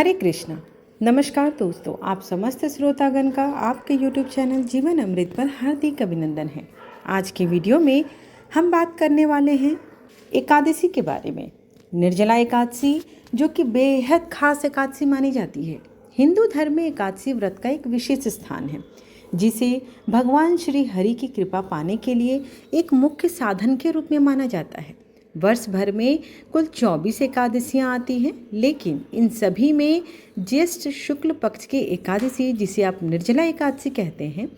हरे कृष्णा। नमस्कार दोस्तों, आप समस्त श्रोतागण का आपके YouTube चैनल जीवन अमृत पर हार्दिक अभिनंदन है। आज की वीडियो में हम बात करने वाले हैं एकादशी के बारे में। निर्जला एकादशी जो कि बेहद खास एकादशी मानी जाती है। हिंदू धर्म में एकादशी व्रत का एक विशेष स्थान है, जिसे भगवान श्री हरि की कृपा पाने के लिए एक मुख्य साधन के रूप में माना जाता है। वर्ष भर में कुल 24 एकादशियाँ आती हैं, लेकिन इन सभी में ज्येष्ठ शुक्ल पक्ष की एकादशी, जिसे आप निर्जला एकादशी कहते हैं,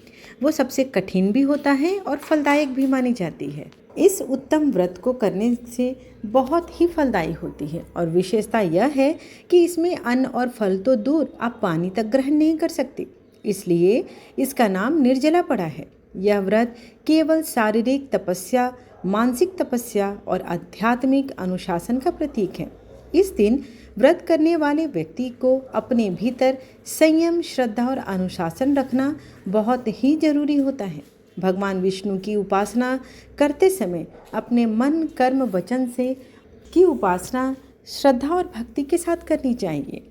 वो सबसे कठिन भी होता है और फलदायक भी मानी जाती है। इस उत्तम व्रत को करने से बहुत ही फलदायी होती है और विशेषता यह है कि इसमें अन्न और फल तो दूर, आप पानी तक ग्रहण नहीं कर सकते, इसलिए इसका नाम निर्जला पड़ा है। यह व्रत केवल शारीरिक तपस्या, मानसिक तपस्या और आध्यात्मिक अनुशासन का प्रतीक है। इस दिन व्रत करने वाले व्यक्ति को अपने भीतर संयम, श्रद्धा और अनुशासन रखना बहुत ही जरूरी होता है। भगवान विष्णु की उपासना करते समय अपने मन, कर्म, वचन से की उपासना श्रद्धा और भक्ति के साथ करनी चाहिए।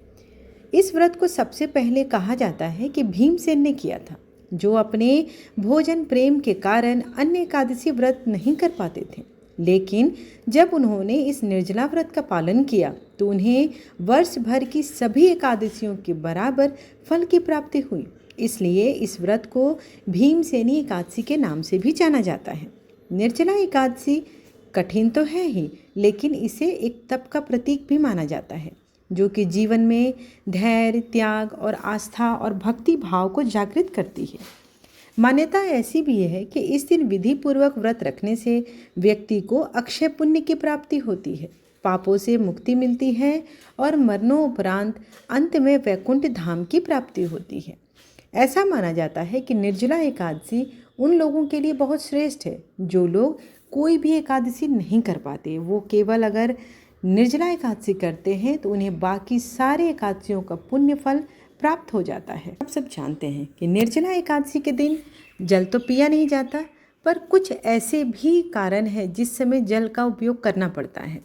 इस व्रत को सबसे पहले कहा जाता है कि भीमसेन ने किया था, जो अपने भोजन प्रेम के कारण अन्य एकादशी व्रत नहीं कर पाते थे। लेकिन जब उन्होंने इस निर्जला व्रत का पालन किया तो उन्हें वर्ष भर की सभी एकादशियों के बराबर फल की प्राप्ति हुई। इसलिए इस व्रत को भीमसेनी एकादशी के नाम से भी जाना जाता है। निर्जला एकादशी कठिन तो है ही, लेकिन इसे एक तप का प्रतीक भी माना जाता है, जो कि जीवन में धैर्य, त्याग और आस्था और भक्ति भाव को जागृत करती है। मान्यता ऐसी भी है कि इस दिन विधि पूर्वक व्रत रखने से व्यक्ति को अक्षय पुण्य की प्राप्ति होती है, पापों से मुक्ति मिलती है और मरणोपरांत अंत में वैकुंठ धाम की प्राप्ति होती है। ऐसा माना जाता है कि निर्जला एकादशी उन लोगों के लिए बहुत श्रेष्ठ है जो लोग कोई भी एकादशी नहीं कर पाते। वो केवल अगर निर्जला एकादशी करते हैं तो उन्हें बाकी सारे एकादशियों का पुण्य फल प्राप्त हो जाता है। आप सब जानते हैं कि निर्जला एकादशी के दिन जल तो पिया नहीं जाता, पर कुछ ऐसे भी कारण हैं जिस समय जल का उपयोग करना पड़ता है।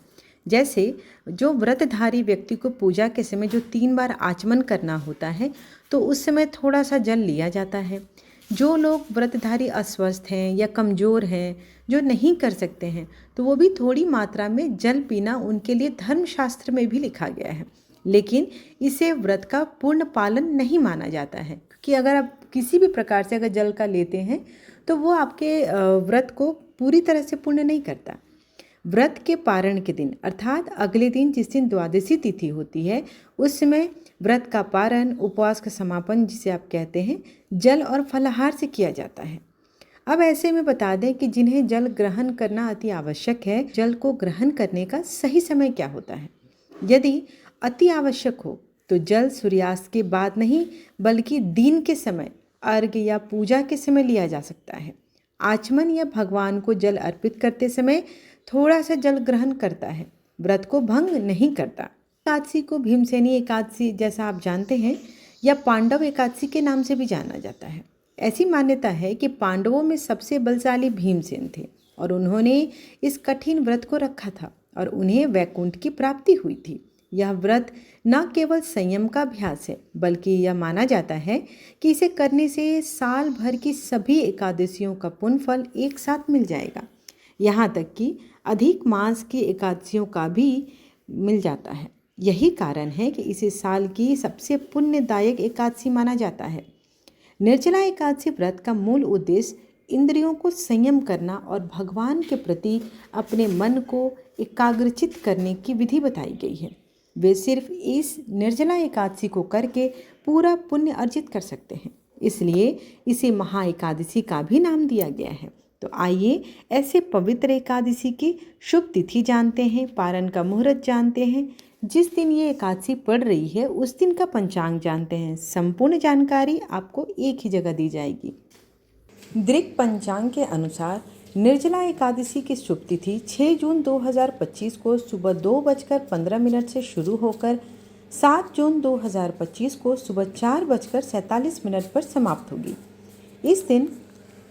जैसे जो व्रतधारी व्यक्ति को पूजा के समय जो 3 बार आचमन करना होता है, तो उस समय थोड़ा सा जल लिया जाता है। जो लोग व्रतधारी अस्वस्थ हैं या कमज़ोर हैं, जो नहीं कर सकते हैं, तो वो भी थोड़ी मात्रा में जल पीना उनके लिए धर्मशास्त्र में भी लिखा गया है। लेकिन इसे व्रत का पूर्ण पालन नहीं माना जाता है, क्योंकि अगर आप किसी भी प्रकार से अगर जल का लेते हैं तो वो आपके व्रत को पूरी तरह से पूर्ण नहीं करता। व्रत के पारण के दिन, अर्थात अगले दिन जिस दिन द्वादशी तिथि होती है, उस समय व्रत का पारण, उपवास का समापन जिसे आप कहते हैं, जल और फलाहार से किया जाता है। अब ऐसे में बता दें कि जिन्हें जल ग्रहण करना अति आवश्यक है, जल को ग्रहण करने का सही समय क्या होता है। यदि अति आवश्यक हो तो जल सूर्यास्त के बाद नहीं, बल्कि दिन के समय, अर्घ्य या पूजा के समय लिया जा सकता है। आचमन या भगवान को जल अर्पित करते समय थोड़ा सा जल ग्रहण करता है, व्रत को भंग नहीं करता। एकादशी को भीमसेनी एकादशी, जैसा आप जानते हैं, या पांडव एकादशी के नाम से भी जाना जाता है। ऐसी मान्यता है कि पांडवों में सबसे बलशाली भीमसेन थे और उन्होंने इस कठिन व्रत को रखा था और उन्हें वैकुंठ की प्राप्ति हुई थी। यह व्रत न केवल संयम का अभ्यास है, बल्कि यह माना जाता है कि इसे करने से साल भर की सभी एकादशियों का पुण्य फल एक साथ मिल जाएगा। यहाँ तक कि अधिक मास की एकादशियों का भी मिल जाता है। यही कारण है कि इसे साल की सबसे पुण्यदायक एकादशी माना जाता है। निर्जला एकादशी व्रत का मूल उद्देश्य इंद्रियों को संयम करना और भगवान के प्रति अपने मन को एकाग्रचित करने की विधि बताई गई है। वे सिर्फ इस निर्जला एकादशी को करके पूरा पुण्य अर्जित कर सकते हैं, इसलिए इसे महा एकादशी का भी नाम दिया गया है। तो आइए ऐसे पवित्र एकादशी की शुभ तिथि जानते हैं, पारण का मुहूर्त जानते हैं, जिस दिन ये एकादशी पड़ रही है उस दिन का पंचांग जानते हैं। संपूर्ण जानकारी आपको एक ही जगह दी जाएगी। दृक पंचांग के अनुसार निर्जला एकादशी की शुभ तिथि 6 जून 2025 को सुबह 2:15 से शुरू होकर 7 जून 2025 को सुबह 4:47 पर समाप्त होगी। इस दिन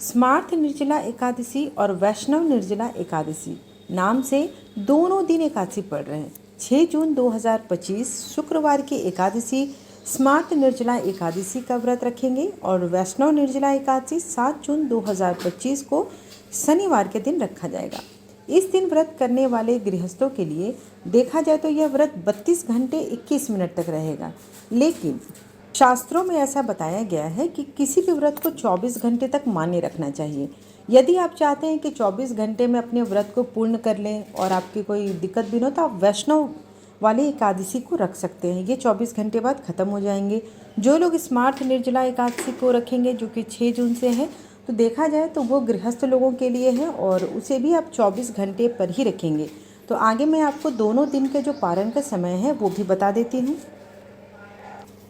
स्मार्त निर्जला एकादशी और वैष्णव निर्जला एकादशी नाम से दोनों दिन एकादशी पड़ रहे हैं। 6 जून 2025 शुक्रवार की एकादशी स्मार्त निर्जला एकादशी का व्रत रखेंगे और वैष्णव निर्जला एकादशी 7 जून 2025 को शनिवार के दिन रखा जाएगा। इस दिन व्रत करने वाले गृहस्थों के लिए देखा जाए तो यह व्रत 32 घंटे 21 मिनट तक रहेगा, लेकिन शास्त्रों में ऐसा बताया गया है कि किसी भी व्रत को 24 घंटे तक मान्य रखना चाहिए। यदि आप चाहते हैं कि 24 घंटे में अपने व्रत को पूर्ण कर लें और आपकी कोई दिक्कत भी न हो तो आप वैष्णव वाली एकादशी को रख सकते हैं। ये 24 घंटे बाद ख़त्म हो जाएंगे। जो लोग स्मार्त निर्जला एकादशी को रखेंगे जो कि 6 जून से है, तो देखा जाए तो वो गृहस्थ लोगों के लिए है और उसे भी आप 24 घंटे पर ही रखेंगे। तो आगे मैं आपको दोनों दिन के जो पारण का समय है वो भी बता देती हूँ।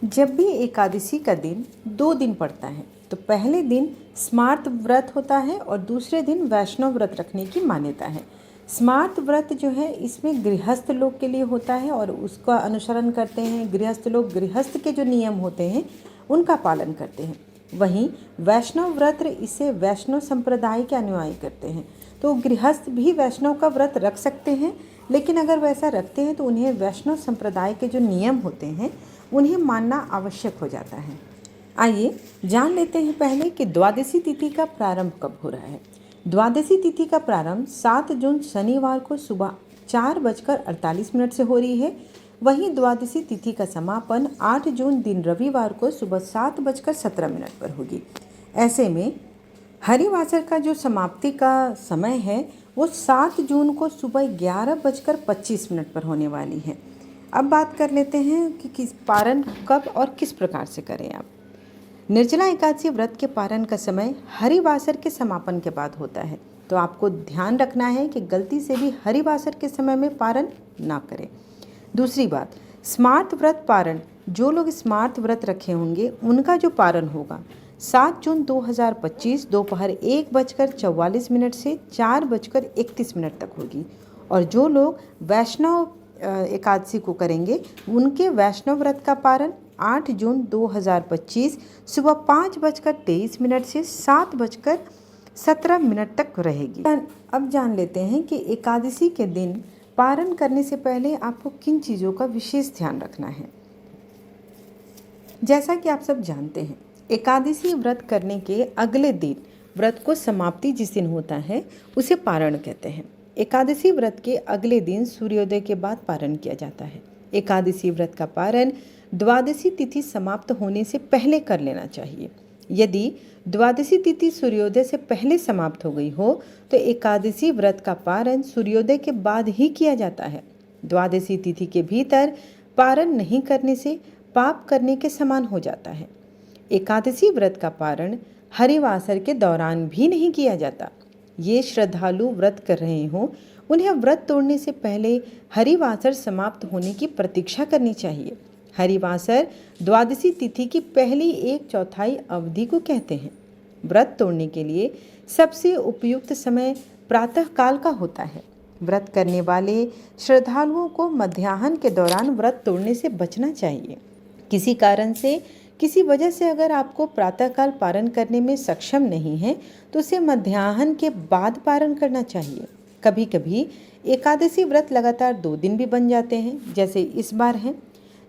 जब भी एकादशी का दिन 2 दिन पड़ता है तो पहले दिन स्मार्त व्रत होता है और दूसरे दिन वैष्णव व्रत रखने की मान्यता है। स्मार्त व्रत जो है इसमें गृहस्थ लोग के लिए होता है और उसका अनुसरण करते हैं। गृहस्थ लोग गृहस्थ के जो नियम होते हैं उनका पालन करते हैं। वहीं वैष्णव व्रत इसे वैष्णव संप्रदाय के अनुयायी करते हैं। तो गृहस्थ भी वैष्णव का व्रत रख सकते हैं, लेकिन अगर वैसा रखते हैं तो उन्हें वैष्णव संप्रदाय के जो नियम होते हैं उन्हें मानना आवश्यक हो जाता है। आइए जान लेते हैं पहले कि द्वादशी तिथि का प्रारंभ कब हो रहा है। द्वादशी तिथि का प्रारंभ 7 जून शनिवार को सुबह 4:48 से हो रही है। वहीं द्वादशी तिथि का समापन 8 जून दिन रविवार को सुबह 7:17 पर होगी। ऐसे में हरिवासर का जो समाप्ति का समय है वो 7 जून को सुबह 11:25 पर होने वाली है। अब बात कर लेते हैं कि किस पारण कब और किस प्रकार से करें आप। निर्जला एकादशी व्रत के पारण का समय हरिवासर के समापन के बाद होता है, तो आपको ध्यान रखना है कि गलती से भी हरिवासर के समय में पारण ना करें। दूसरी बात, स्मार्त व्रत पारण, जो लोग स्मार्त व्रत रखे होंगे उनका जो पारण होगा 7 जून 2025 दोपहर 1:44 से 4:31 तक होगी। और जो लोग वैष्णव एकादशी को करेंगे उनके वैष्णव व्रत का पारण 8 जून 2025 सुबह 5:23 से 7:17 तक रहेगी। अब जान लेते हैं कि एकादशी के दिन पारण करने से पहले आपको किन चीज़ों का विशेष ध्यान रखना है। जैसा कि आप सब जानते हैं, एकादशी व्रत करने के अगले दिन व्रत को समाप्ति जिस दिन होता है उसे पारण कहते हैं। एकादशी व्रत के अगले दिन सूर्योदय के बाद पारण किया जाता है। एकादशी व्रत का पारण द्वादशी तिथि समाप्त होने से पहले कर लेना चाहिए। यदि द्वादशी तिथि सूर्योदय से पहले समाप्त हो गई हो तो एकादशी व्रत का पारण सूर्योदय के बाद ही किया जाता है। द्वादशी तिथि के भीतर पारण नहीं करने से पाप करने के समान हो जाता है। एकादशी व्रत का पारण हरिवासर के दौरान भी नहीं किया जाता। ये श्रद्धालु व्रत कर रहे हों उन्हें व्रत तोड़ने से पहले हरिवासर समाप्त होने की प्रतीक्षा करनी चाहिए। हरिवासर द्वादशी तिथि की पहली 1/4 अवधि को कहते हैं। व्रत तोड़ने के लिए सबसे उपयुक्त समय प्रातः काल का होता है। व्रत करने वाले श्रद्धालुओं को मध्याह्न के दौरान व्रत तोड़ने से बचना चाहिए। किसी कारण से, किसी वजह से अगर आपको प्रातःकाल पारण करने में सक्षम नहीं है तो उसे मध्याह्न के बाद पारण करना चाहिए। कभी कभी एकादशी व्रत लगातार 2 दिन भी बन जाते हैं, जैसे इस बार है।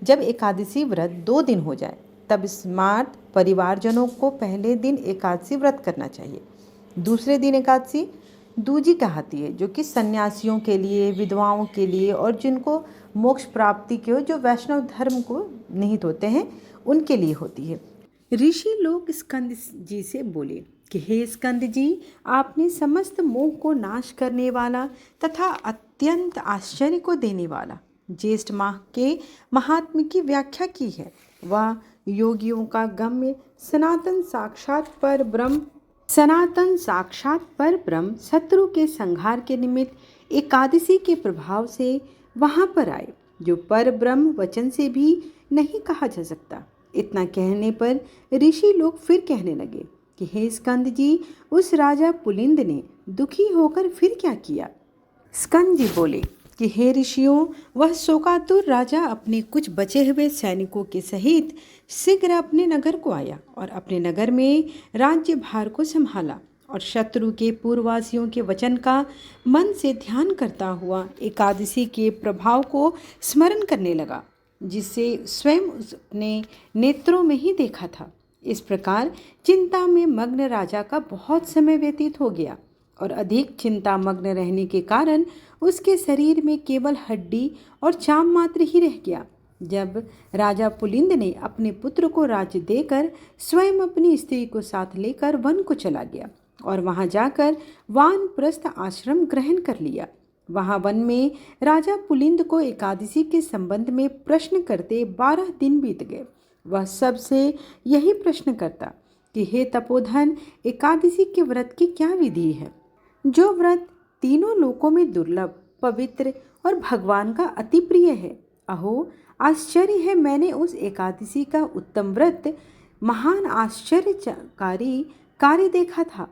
जब एकादशी व्रत 2 दिन हो जाए तब स्मार्त परिवारजनों को पहले दिन एकादशी व्रत करना चाहिए। दूसरे दिन एकादशी दूजी कहलाती है, जो कि सन्यासियों के लिए, विधवाओं के लिए और जिनको मोक्ष प्राप्ति के हो, जो वैष्णव धर्म को निहित होते हैं, उनके लिए होती है। ऋषि लोग स्कंद जी से बोले कि हे स्कंद जी, आपने समस्त मोह को नाश करने वाला तथा अत्यंत आश्चर्य को देने वाला ज्येष्ठ माह के महात्म्य की व्याख्या की है। वह योगियों का गम्य सनातन साक्षात पर ब्रह्म शत्रु के संहार के निमित्त एकादशी के प्रभाव से वहाँ पर आए, जो पर ब्रह्म वचन से भी नहीं कहा जा सकता। इतना कहने पर ऋषि लोग फिर कहने लगे कि हे स्कंद जी, उस राजा पुलिंद ने दुखी होकर फिर क्या किया। स्कंद जी बोले कि हे ऋषियों, वह शोकातुर राजा अपने कुछ बचे हुए सैनिकों के सहित शीघ्र अपने नगर को आया और अपने नगर में राज्य भार को संभाला और शत्रु के पूर्ववासियों के वचन का मन से ध्यान करता हुआ एकादशी के प्रभाव को स्मरण करने लगा, जिसे स्वयं उसने नेत्रों में ही देखा था। इस प्रकार चिंता में मग्न राजा का बहुत समय व्यतीत हो गया और अधिक चिंता मग्न रहने के कारण उसके शरीर में केवल हड्डी और चाम मात्र ही रह गया। जब राजा पुलिंद ने अपने पुत्र को राज्य देकर स्वयं अपनी स्त्री को साथ लेकर वन को चला गया और वहां जाकर वानप्रस्थ आश्रम ग्रहण कर लिया। वहां वन में राजा पुलिंद को एकादशी के संबंध में प्रश्न करते 12 दिन बीत गए। वह सबसे यही प्रश्न करता कि हे तपोधन, एकादशी के व्रत की क्या विधि है, जो व्रत तीनों लोकों में दुर्लभ, पवित्र और भगवान का अति प्रिय है। अहो आश्चर्य है, मैंने उस एकादशी का उत्तम व्रत महान आश्चर्यकारी कार्य देखा था,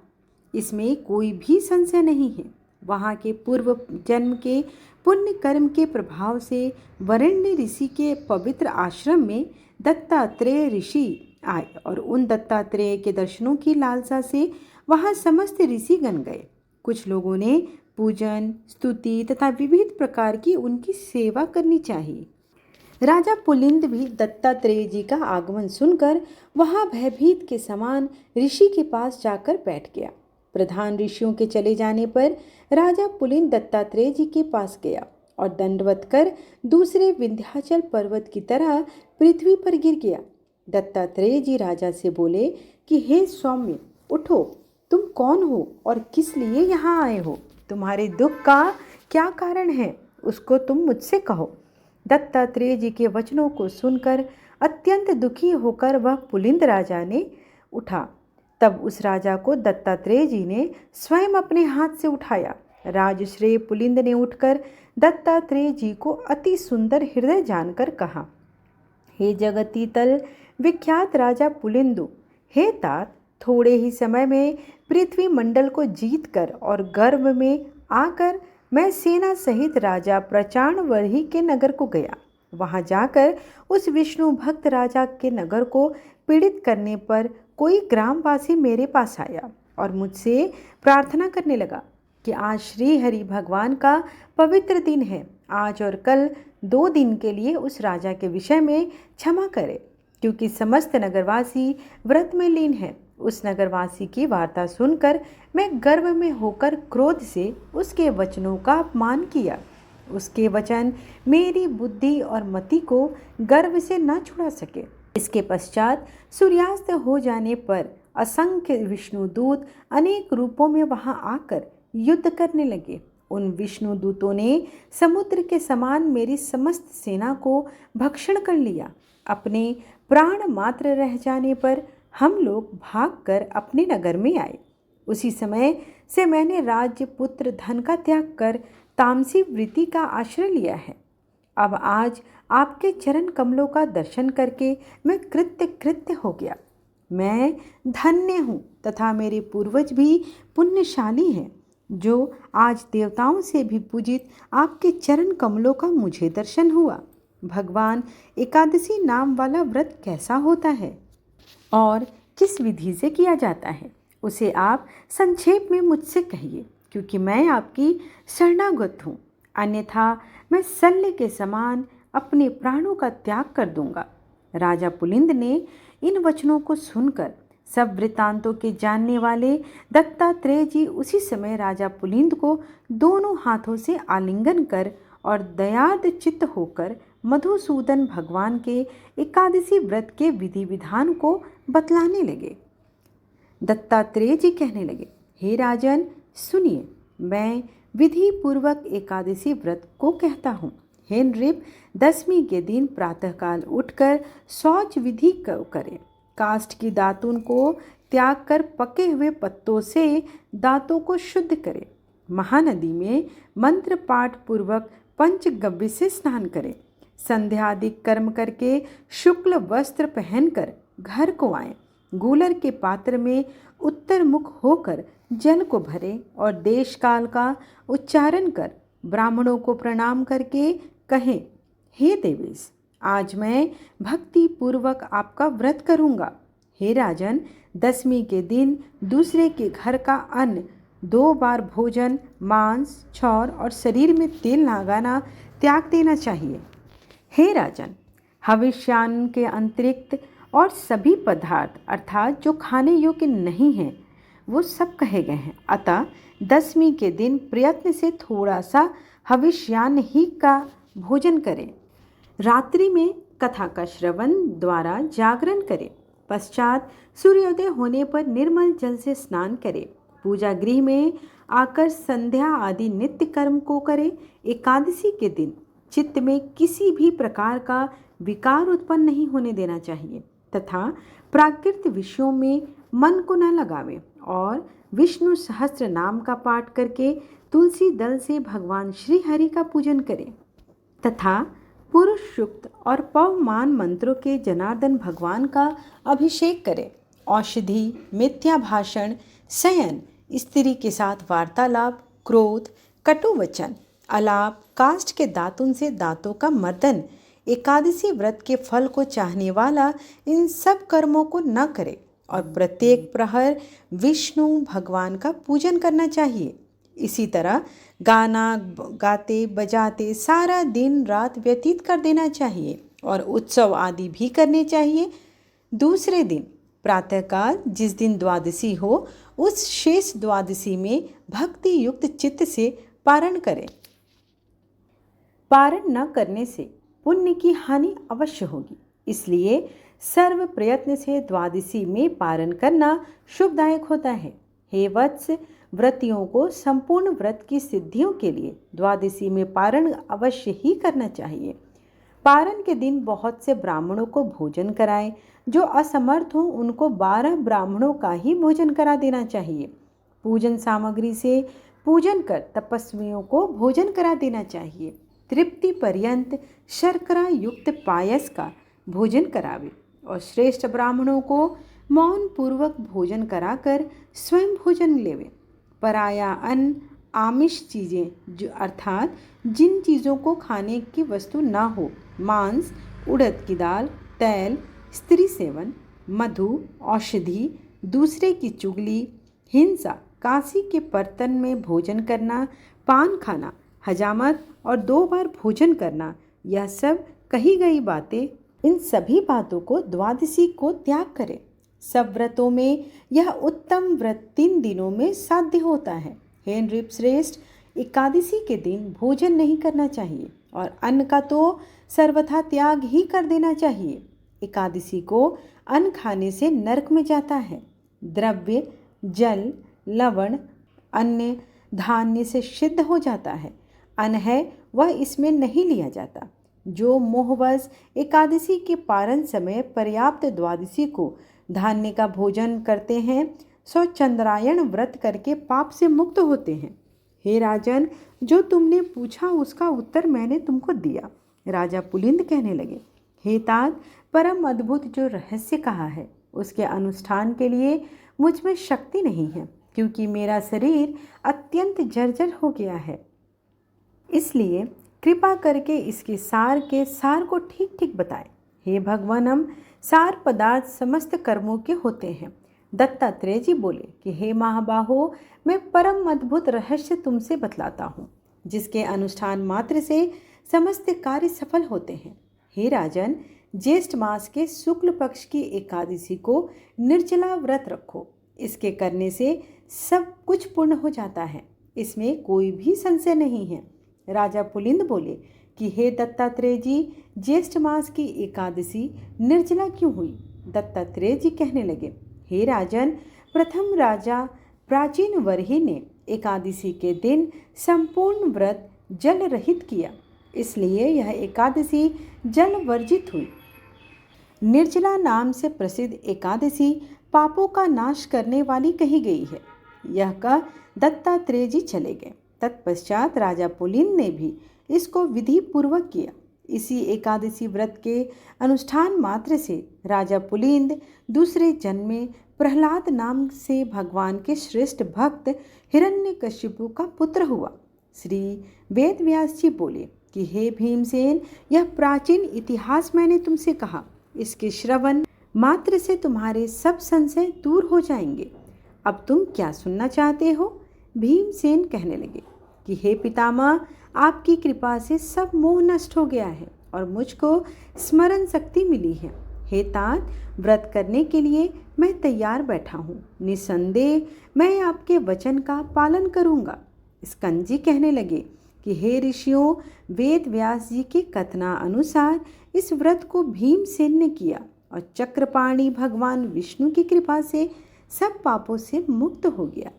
इसमें कोई भी संशय नहीं है। वहाँ के पूर्व जन्म के पुण्य कर्म के प्रभाव से वरेण्य ऋषि के पवित्र आश्रम में दत्तात्रेय ऋषि आए और उन दत्तात्रेय के दर्शनों की लालसा से वहाँ समस्त ऋषिगण गए। कुछ लोगों ने पूजन, स्तुति तथा विविध प्रकार की उनकी सेवा करनी चाहिए। राजा पुलिंद भी दत्तात्रेय जी का आगमन सुनकर वहाँ भयभीत के समान ऋषि के पास जाकर बैठ गया। प्रधान ऋषियों के चले जाने पर राजा पुलिंद दत्तात्रेय जी के पास गया और दंडवत कर दूसरे विंध्याचल पर्वत की तरह पृथ्वी पर गिर गया। दत्तात्रेय जी राजा से बोले कि हे सौम्य, उठो, तुम कौन हो और किस लिए यहाँ आए हो? तुम्हारे दुख का क्या कारण है, उसको तुम मुझसे कहो। दत्तात्रेय जी के वचनों को सुनकर अत्यंत दुखी होकर वह पुलिंद राजा ने उठा। तब उस राजा को दत्तात्रेय जी ने स्वयं अपने हाथ से उठाया। राजश्रेय पुलिंद ने उठकर दत्तात्रेय जी को अति सुंदर हृदय जानकर कहा, हे जगतीतल विख्यात राजा पुलिंदु, हे तात, थोड़े ही समय में पृथ्वी मंडल को जीतकर और गर्व में आकर मैं सेना सहित राजा प्रचाणवर्ही के नगर को गया। वहां जाकर उस विष्णु भक्त राजा के नगर को पीड़ित करने पर कोई ग्रामवासी मेरे पास आया और मुझसे प्रार्थना करने लगा कि आज श्री हरि भगवान का पवित्र दिन है, आज और कल 2 दिन के लिए उस राजा के विषय में क्षमा करे, क्योंकि समस्त नगरवासी व्रत में लीन है। उस नगरवासी की वार्ता सुनकर मैं गर्व में होकर क्रोध से उसके वचनों का अपमान किया। उसके वचन मेरी बुद्धि और मति को गर्व से न छुड़ा सके। इसके पश्चात सूर्यास्त हो जाने पर असंख्य विष्णुदूत अनेक रूपों में वहां आकर युद्ध करने लगे। उन विष्णुदूतों ने समुद्र के समान मेरी समस्त सेना को भक्षण कर लिया। अपने प्राण मात्र रह जाने पर हम लोग भागकर अपने नगर में आए। उसी समय से मैंने राज्य, पुत्र, धन का त्याग कर तामसी वृत्ति का आश्रय लिया है। अब आज आपके चरण कमलों का दर्शन करके मैं कृत्य हो गया। मैं धन्य हूँ तथा मेरे पूर्वज भी पुण्यशाली हैं, जो आज देवताओं से भी पूजित आपके चरण कमलों का मुझे दर्शन हुआ। भगवान एकादशी नाम वाला व्रत कैसा होता है और किस विधि से किया जाता है, उसे आप संक्षेप में मुझसे कहिए, क्योंकि मैं आपकी शरणागत हूँ। अन्यथा मैं शल्य के समान अपने प्राणों का त्याग कर दूंगा। राजा पुलिंद ने इन वचनों को सुनकर सब वृत्तांतों के जानने वाले दत्तात्रेय जी उसी समय राजा पुलिंद को दोनों हाथों से आलिंगन कर और दयाद चित्त होकर मधुसूदन भगवान के एकादशी व्रत के विधि विधान को बतलाने लगे। दत्तात्रेय जी कहने लगे, हे राजन, सुनिए, मैं विधि पूर्वक एकादशी व्रत को कहता हूँ। हे नृप, 10वीं के दिन प्रातःकाल उठकर शौच विधि करें। काष्ठ की दातुन को त्याग कर पके हुए पत्तों से दांतों को शुद्ध करें। महानदी में मंत्र पाठ पूर्वक पंचगव्य से स्नान करें। संध्यादिक कर्म करके शुक्ल वस्त्र पहनकर घर को आएं। गूलर के पात्र में उत्तर मुख होकर जल को भरें और देश काल का उच्चारण कर ब्राह्मणों को प्रणाम करके कहें, हे देवेश, आज मैं भक्ति पूर्वक आपका व्रत करूँगा। हे राजन, दशमी के दिन दूसरे के घर का अन्न, 2 बार भोजन, मांस, छौर और शरीर में तेल लगाना त्याग देना चाहिए। हे राजन, हविष्यान्न के अतिरिक्त और सभी पदार्थ अर्थात जो खाने योग्य नहीं हैं वो सब कहे गए हैं। अतः दशमी के दिन प्रयत्न से थोड़ा सा हविष्यान्न ही का भोजन करें। रात्रि में कथा का श्रवण द्वारा जागरण करें। पश्चात सूर्योदय होने पर निर्मल जल से स्नान करें। पूजा गृह में आकर संध्या आदि नित्य कर्म को करें। एकादशी के दिन चित्त में किसी भी प्रकार का विकार उत्पन्न नहीं होने देना चाहिए तथा प्राकृत विषयों में मन को न लगावें और विष्णु सहस्त्र नाम का पाठ करके तुलसी दल से भगवान श्री हरि का पूजन करें तथा पुरुष सूक्त और पवमान मंत्रों के जनार्दन भगवान का अभिषेक करें। औषधि, मिथ्या भाषण, शयन, स्त्री के साथ वार्तालाप, क्रोध, कटु वचन, अलाप, काष्ठ के दातुन से दांतों का मर्दन, एकादशी व्रत के फल को चाहने वाला इन सब कर्मों को न करे और प्रत्येक प्रहर विष्णु भगवान का पूजन करना चाहिए। इसी तरह गाना गाते बजाते सारा दिन रात व्यतीत कर देना चाहिए और उत्सव आदि भी करने चाहिए। दूसरे दिन प्रातःकाल जिस दिन द्वादशी हो उस शेष द्वादशी में भक्ति युक्त चित्त से पारण करें। पारण न करने से पुण्य की हानि अवश्य होगी, इसलिए सर्व प्रयत्न से द्वादशी में पारण करना शुभदायक होता है। हे वत्स, व्रतियों को संपूर्ण व्रत की सिद्धियों के लिए द्वादशी में पारण अवश्य ही करना चाहिए। पारण के दिन बहुत से ब्राह्मणों को भोजन कराएं। जो असमर्थ हों उनको 12 ब्राह्मणों का ही भोजन करा देना चाहिए। पूजन सामग्री से पूजन कर तपस्वियों को भोजन करा देना चाहिए। तृप्ति पर्यंत शर्करा युक्त पायस का भोजन करावे और श्रेष्ठ ब्राह्मणों को मौन पूर्वक भोजन कराकर स्वयं भोजन लेवे। पराया अन्न, आमिष चीज़ें जो अर्थात जिन चीज़ों को खाने की वस्तु ना हो, मांस, उड़द की दाल, तेल, स्त्री सेवन, मधु, औषधि, दूसरे की चुगली, हिंसा, काशी के बर्तन में भोजन करना, पान खाना, हजामत और 2 बार भोजन करना, यह सब कही गई बातें, इन सभी बातों को द्वादशी को त्याग करें। सब व्रतों में यह उत्तम व्रत 3 दिनों में साध्य होता है। हे नृपश्रेष्ठ, एकादशी के दिन भोजन नहीं करना चाहिए और अन्न का तो सर्वथा त्याग ही कर देना चाहिए। एकादशी को अन्न खाने से नरक में जाता है। द्रव्य, जल, लवण, अन्य धान्य से सिद्ध हो जाता है। अन्न है वह इसमें नहीं लिया जाता। जो मोहवश एकादशी के पारण समय पर्याप्त द्वादशी को धान्य का भोजन करते हैं सो चंद्रायण व्रत करके पाप से मुक्त होते हैं। हे राजन, जो तुमने पूछा उसका उत्तर मैंने तुमको दिया। राजा पुलिंद कहने लगे, हे तात, परम अद्भुत जो रहस्य कहा है उसके अनुष्ठान के लिए मुझ में शक्ति नहीं है, क्योंकि मेरा शरीर अत्यंत जर्जर हो गया है। इसलिए कृपा करके इसके सार के सार को ठीक ठीक बताएं। हे भगवानम, सार पदार्थ समस्त कर्मों के होते हैं। दत्तात्रेय जी बोले कि हे महाबाहो, मैं परम अद्भुत रहस्य तुमसे बतलाता हूँ, जिसके अनुष्ठान मात्र से समस्त कार्य सफल होते हैं। हे राजन, ज्येष्ठ मास के शुक्ल पक्ष की एकादशी को निर्जला व्रत रखो। इसके करने से सब कुछ पूर्ण हो जाता है, इसमें कोई भी संशय नहीं है। राजा पुलिंद बोले कि हे दत्तात्रेय जी, ज्येष्ठ मास की एकादशी निर्जला क्यों हुई? दत्तात्रेय जी कहने लगे, हे राजन, प्रथम राजा प्राचीन वर्ही ने एकादशी के दिन संपूर्ण व्रत जल रहित किया, इसलिए यह एकादशी जल वर्जित हुई। निर्जला नाम से प्रसिद्ध एकादशी पापों का नाश करने वाली कही गई है। यह कह दत्तात्रेय जी चले गए। तत्पश्चात राजा पुलिंद ने भी इसको विधि पूर्वक किया। इसी एकादशी व्रत के अनुष्ठान मात्र से राजा पुलिंद दूसरे जन्म में प्रहलाद नाम से भगवान के श्रेष्ठ भक्त हिरण्यकशिपु का पुत्र हुआ। श्री वेद व्यास जी बोले कि हे भीमसेन, यह प्राचीन इतिहास मैंने तुमसे कहा, इसके श्रवण मात्र से तुम्हारे सब संशय दूर हो जाएंगे। अब तुम क्या सुनना चाहते हो? भीमसेन कहने लगे कि हे पितामह, आपकी कृपा से सब मोह नष्ट हो गया है और मुझको स्मरण शक्ति मिली है। हे तात, व्रत करने के लिए मैं तैयार बैठा हूँ। निसंदेह मैं आपके वचन का पालन करूँगा। स्कंदजी कहने लगे कि हे ऋषियों, वेद व्यास जी के कथना अनुसार इस व्रत को भीमसेन ने किया और चक्रपाणी भगवान विष्णु की कृपा से सब पापों से मुक्त हो गया।